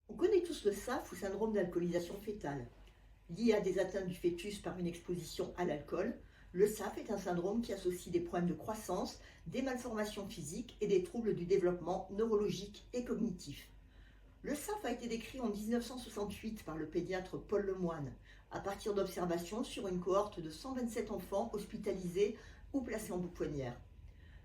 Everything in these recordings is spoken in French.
On connaît tous le SAF ou syndrome d'alcoolisation fœtale. Lié à des atteintes du fœtus par une exposition à l'alcool, le SAF est un syndrome qui associe des problèmes de croissance, des malformations physiques et des troubles du développement neurologique et cognitif. Le SAF a été décrit en 1968 par le pédiatre Paul Lemoine, à partir d'observations sur une cohorte de 127 enfants hospitalisés ou placés en pouponnière.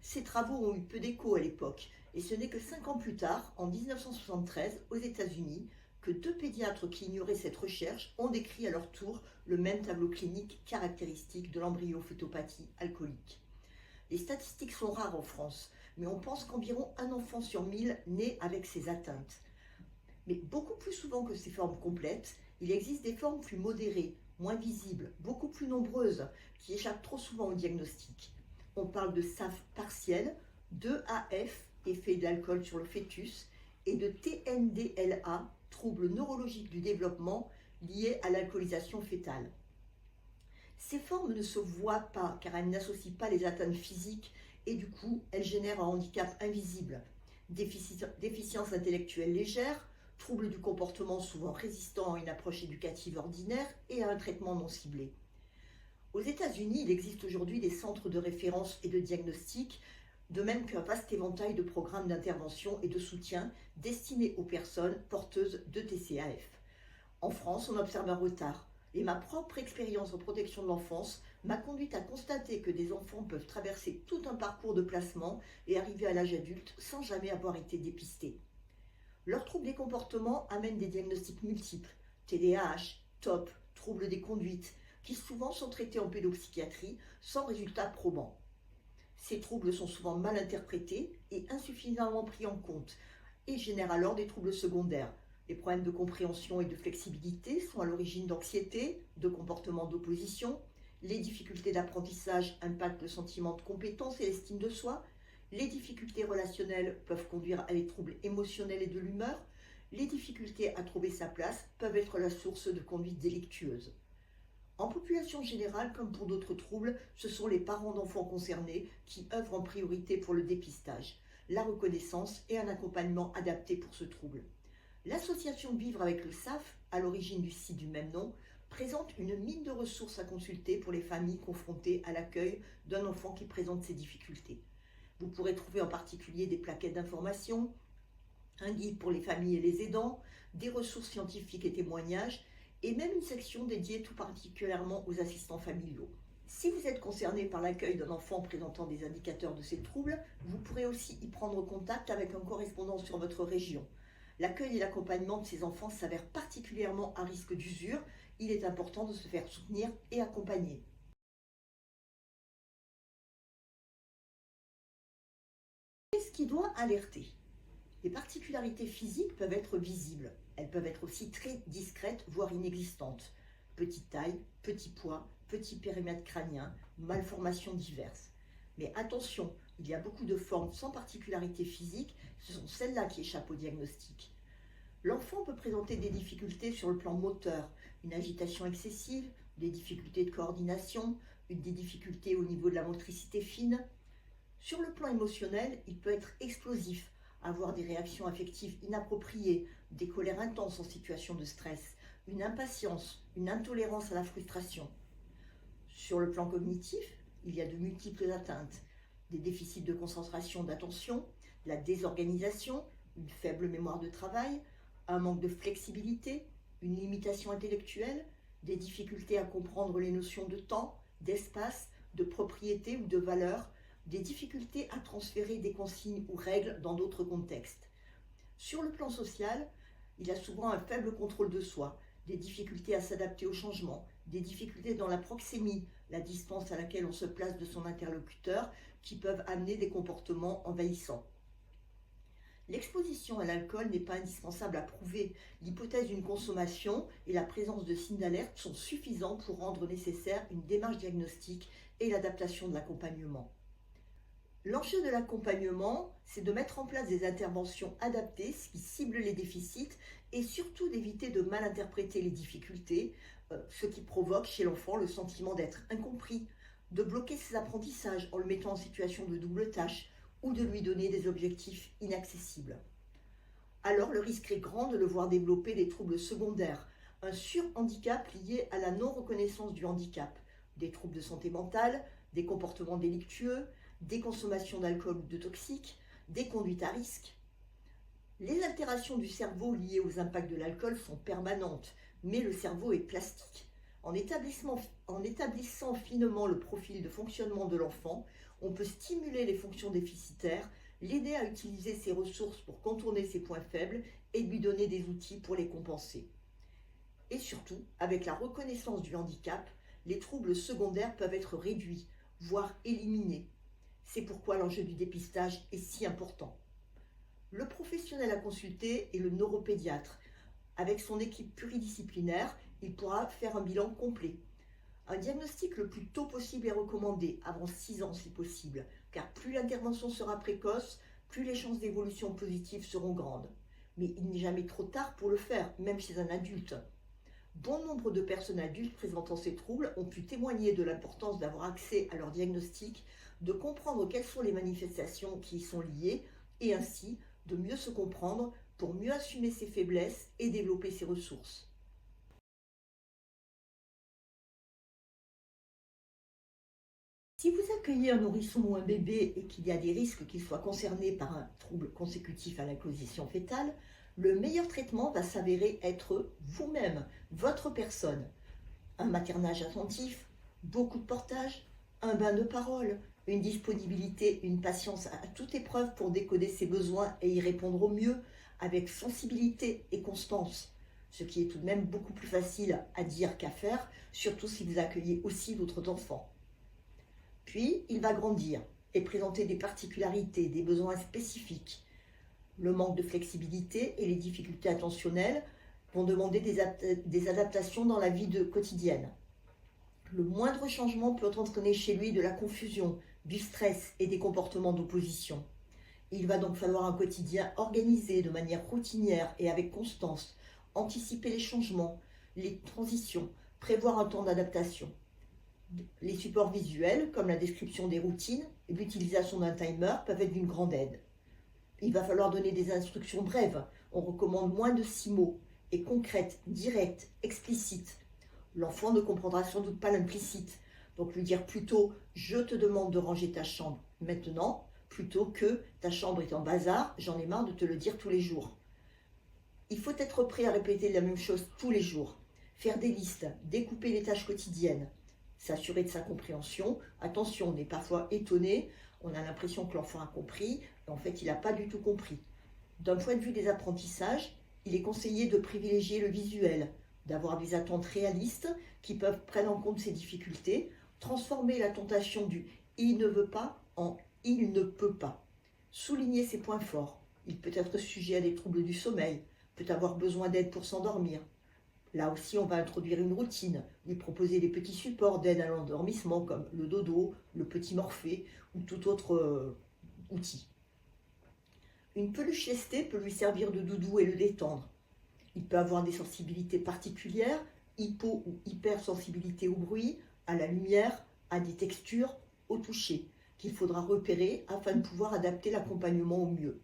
Ces travaux ont eu peu d'écho à l'époque, et ce n'est que 5 ans plus tard, en 1973, aux États-Unis, que deux pédiatres qui ignoraient cette recherche ont décrit à leur tour le même tableau clinique caractéristique de l'embryo-fœtopathie alcoolique. Les statistiques sont rares en France, mais on pense qu'environ un enfant sur 1000 naît avec ces atteintes. Mais beaucoup plus souvent que ces formes complètes, il existe des formes plus modérées, moins visibles, beaucoup plus nombreuses, qui échappent trop souvent au diagnostic. On parle de SAF partiel, d'EAF, effet de l'alcool sur le fœtus, et de TNDLA, troubles neurologiques du développement liés à l'alcoolisation fœtale. Ces formes ne se voient pas car elles n'associent pas les atteintes physiques et du coup elles génèrent un handicap invisible, déficience intellectuelle légère, troubles du comportement souvent résistants à une approche éducative ordinaire et à un traitement non ciblé. Aux États-Unis, il existe aujourd'hui des centres de référence et de diagnostic, de même qu'un vaste éventail de programmes d'intervention et de soutien destinés aux personnes porteuses de TCAF. En France, on observe un retard, et ma propre expérience en protection de l'enfance m'a conduite à constater que des enfants peuvent traverser tout un parcours de placement et arriver à l'âge adulte sans jamais avoir été dépistés. Leurs troubles des comportements amènent des diagnostics multiples, TDAH, TOP, troubles des conduites, qui souvent sont traités en pédopsychiatrie sans résultat probant. Ces troubles sont souvent mal interprétés et insuffisamment pris en compte et génèrent alors des troubles secondaires. Les problèmes de compréhension et de flexibilité sont à l'origine d'anxiété, de comportements d'opposition. Les difficultés d'apprentissage impactent le sentiment de compétence et l'estime de soi. Les difficultés relationnelles peuvent conduire à des troubles émotionnels et de l'humeur. Les difficultés à trouver sa place peuvent être la source de conduites délictueuses. En population générale, comme pour d'autres troubles, ce sont les parents d'enfants concernés qui œuvrent en priorité pour le dépistage, la reconnaissance et un accompagnement adapté pour ce trouble. L'association Vivre avec le SAF, à l'origine du site du même nom, présente une mine de ressources à consulter pour les familles confrontées à l'accueil d'un enfant qui présente ces difficultés. Vous pourrez trouver en particulier des plaquettes d'information, un guide pour les familles et les aidants, des ressources scientifiques et témoignages, et même une section dédiée tout particulièrement aux assistants familiaux. Si vous êtes concerné par l'accueil d'un enfant présentant des indicateurs de ces troubles, vous pourrez aussi y prendre contact avec un correspondant sur votre région. L'accueil et l'accompagnement de ces enfants s'avèrent particulièrement à risque d'usure. Il est important de se faire soutenir et accompagner. Qu'est-ce qui doit alerter ? Les particularités physiques peuvent être visibles. Elles peuvent être aussi très discrètes, voire inexistantes. Petite taille, petit poids, petit périmètre crânien, malformations diverses. Mais attention, il y a beaucoup de formes sans particularité physique, ce sont celles-là qui échappent au diagnostic. L'enfant peut présenter des difficultés sur le plan moteur, une agitation excessive, des difficultés de coordination, des difficultés au niveau de la motricité fine. Sur le plan émotionnel, il peut être explosif, avoir des réactions affectives inappropriées, des colères intenses en situation de stress, une impatience, une intolérance à la frustration. Sur le plan cognitif, il y a de multiples atteintes, des déficits de concentration, d'attention, la désorganisation, une faible mémoire de travail, un manque de flexibilité, une limitation intellectuelle, des difficultés à comprendre les notions de temps, d'espace, de propriété ou de valeur, des difficultés à transférer des consignes ou règles dans d'autres contextes. Sur le plan social, il y a souvent un faible contrôle de soi, des difficultés à s'adapter au changement, des difficultés dans la proxémie, la distance à laquelle on se place de son interlocuteur, qui peuvent amener des comportements envahissants. L'exposition à l'alcool n'est pas indispensable à prouver. L'hypothèse d'une consommation et la présence de signes d'alerte sont suffisants pour rendre nécessaire une démarche diagnostique et l'adaptation de l'accompagnement. L'enjeu de l'accompagnement, c'est de mettre en place des interventions adaptées qui ciblent les déficits et surtout d'éviter de mal interpréter les difficultés, ce qui provoque chez l'enfant le sentiment d'être incompris, de bloquer ses apprentissages en le mettant en situation de double tâche ou de lui donner des objectifs inaccessibles. alors le risque est grand de le voir développer des troubles secondaires, un surhandicap lié à la non-reconnaissance du handicap, des troubles de santé mentale, des comportements délictueux, des consommations d'alcool ou de toxiques, des conduites à risque. Les altérations du cerveau liées aux impacts de l'alcool sont permanentes, mais le cerveau est plastique. En établissant finement le profil de fonctionnement de l'enfant, on peut stimuler les fonctions déficitaires, l'aider à utiliser ses ressources pour contourner ses points faibles et lui donner des outils pour les compenser. Et surtout, avec la reconnaissance du handicap, les troubles secondaires peuvent être réduits, voire éliminés. C'est pourquoi l'enjeu du dépistage est si important. Le professionnel à consulter est le neuropédiatre. Avec son équipe pluridisciplinaire, il pourra faire un bilan complet. Un diagnostic le plus tôt possible est recommandé, avant 6 ans si possible, car plus l'intervention sera précoce, plus les chances d'évolution positive seront grandes. Mais il n'est jamais trop tard pour le faire, même chez un adulte. Bon nombre de personnes adultes présentant ces troubles ont pu témoigner de l'importance d'avoir accès à leur diagnostic, de comprendre quelles sont les manifestations qui y sont liées, et ainsi de mieux se comprendre pour mieux assumer ses faiblesses et développer ses ressources. Si vous accueillez un nourrisson ou un bébé et qu'il y a des risques qu'il soit concerné par un trouble consécutif à l'inposition fétale, le meilleur traitement va s'avérer être vous-même, votre personne. Un maternage attentif, beaucoup de portage, un bain de parole, une disponibilité, une patience à toute épreuve pour décoder ses besoins et y répondre au mieux, avec sensibilité et constance, ce qui est tout de même beaucoup plus facile à dire qu'à faire, surtout si vous accueillez aussi d'autres enfants. Puis, il va grandir et présenter des particularités, des besoins spécifiques. Le manque de flexibilité et les difficultés attentionnelles vont demander des adaptations dans la vie quotidienne. Le moindre changement peut entraîner chez lui de la confusion, du stress et des comportements d'opposition. Il va donc falloir un quotidien organisé de manière routinière et avec constance, anticiper les changements, les transitions, prévoir un temps d'adaptation. Les supports visuels, comme la description des routines et l'utilisation d'un timer, peuvent être d'une grande aide. Il va falloir donner des instructions brèves. On recommande moins de 6 mots et concrètes, directes, explicites. L'enfant ne comprendra sans doute pas l'implicite. Donc lui dire plutôt « je te demande de ranger ta chambre maintenant » plutôt que « ta chambre est en bazar, j'en ai marre de te le dire tous les jours ». Il faut être prêt à répéter la même chose tous les jours. Faire des listes, découper les tâches quotidiennes. S'assurer de sa compréhension. Attention, on est parfois étonné, on a l'impression que l'enfant a compris, et en fait il n'a pas du tout compris. D'un point de vue des apprentissages, il est conseillé de privilégier le visuel, d'avoir des attentes réalistes qui peuvent prendre en compte ses difficultés, transformer la tentation du « il ne veut pas » en « il ne peut pas ». Souligner ses points forts. Il peut être sujet à des troubles du sommeil, peut avoir besoin d'aide pour s'endormir. Là aussi, on va introduire une routine, lui proposer des petits supports d'aide à l'endormissement comme le dodo, le petit morphée ou tout autre outil. Une peluche lestée peut lui servir de doudou et le détendre. Il peut avoir des sensibilités particulières, hypo ou hypersensibilité au bruit, à la lumière, à des textures, au toucher, qu'il faudra repérer afin de pouvoir adapter l'accompagnement au mieux.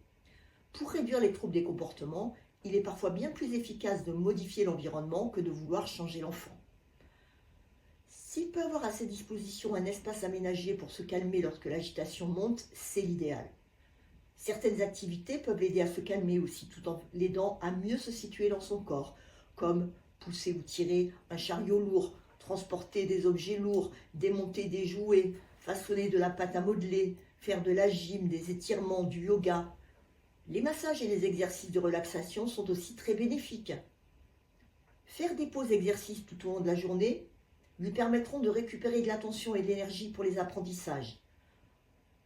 Pour réduire les troubles des comportements, il est parfois bien plus efficace de modifier l'environnement que de vouloir changer l'enfant. S'il peut avoir à sa disposition un espace aménagé pour se calmer lorsque l'agitation monte, c'est l'idéal. Certaines activités peuvent l'aider à se calmer aussi, tout en l'aidant à mieux se situer dans son corps, comme pousser ou tirer un chariot lourd, transporter des objets lourds, démonter des jouets, façonner de la pâte à modeler, faire de la gym, des étirements, du yoga. Les massages et les exercices de relaxation sont aussi très bénéfiques. Faire des pauses exercices tout au long de la journée lui permettront de récupérer de l'attention et de l'énergie pour les apprentissages.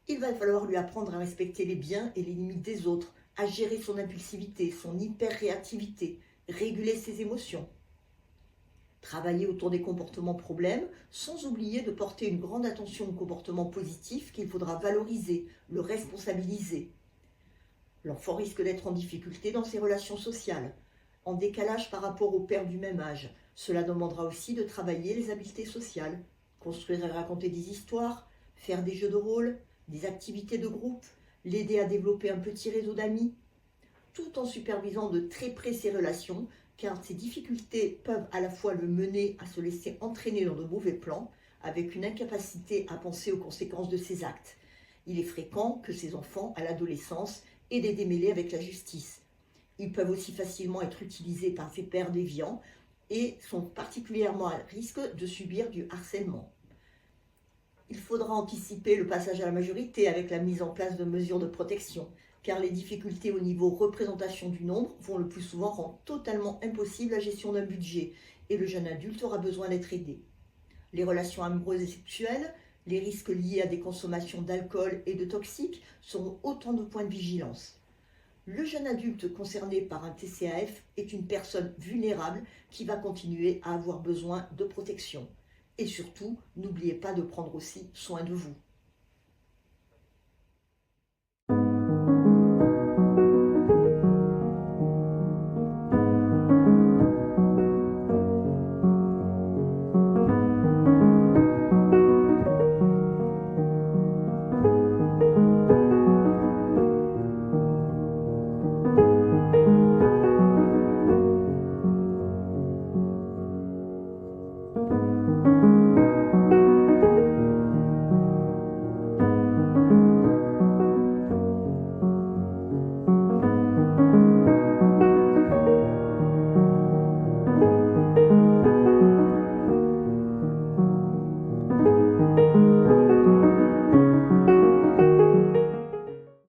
Il va falloir lui apprendre à respecter les biens et les limites des autres, à gérer son impulsivité, son hyperréactivité, réguler ses émotions. Travailler autour des comportements problèmes, sans oublier de porter une grande attention aux comportements positifs qu'il faudra valoriser, le responsabiliser. L'enfant risque d'être en difficulté dans ses relations sociales, en décalage par rapport aux pairs du même âge. Cela demandera aussi de travailler les habiletés sociales, construire et raconter des histoires, faire des jeux de rôle, des activités de groupe, l'aider à développer un petit réseau d'amis. tout en supervisant de très près ses relations, car ces difficultés peuvent à la fois le mener à se laisser entraîner dans de mauvais plans, avec une incapacité à penser aux conséquences de ses actes. Il est fréquent que ces enfants, à l'adolescence, aient des démêlés avec la justice. Ils peuvent aussi facilement être utilisés par ces pères déviants et sont particulièrement à risque de subir du harcèlement. Il faudra anticiper le passage à la majorité avec la mise en place de mesures de protection, car les difficultés au niveau représentation du nombre vont le plus souvent rendre totalement impossible la gestion d'un budget, et le jeune adulte aura besoin d'être aidé. Les relations amoureuses et sexuelles, les risques liés à des consommations d'alcool et de toxiques seront autant de points de vigilance. Le jeune adulte concerné par un TCAF est une personne vulnérable qui va continuer à avoir besoin de protection. Et surtout, n'oubliez pas de prendre aussi soin de vous.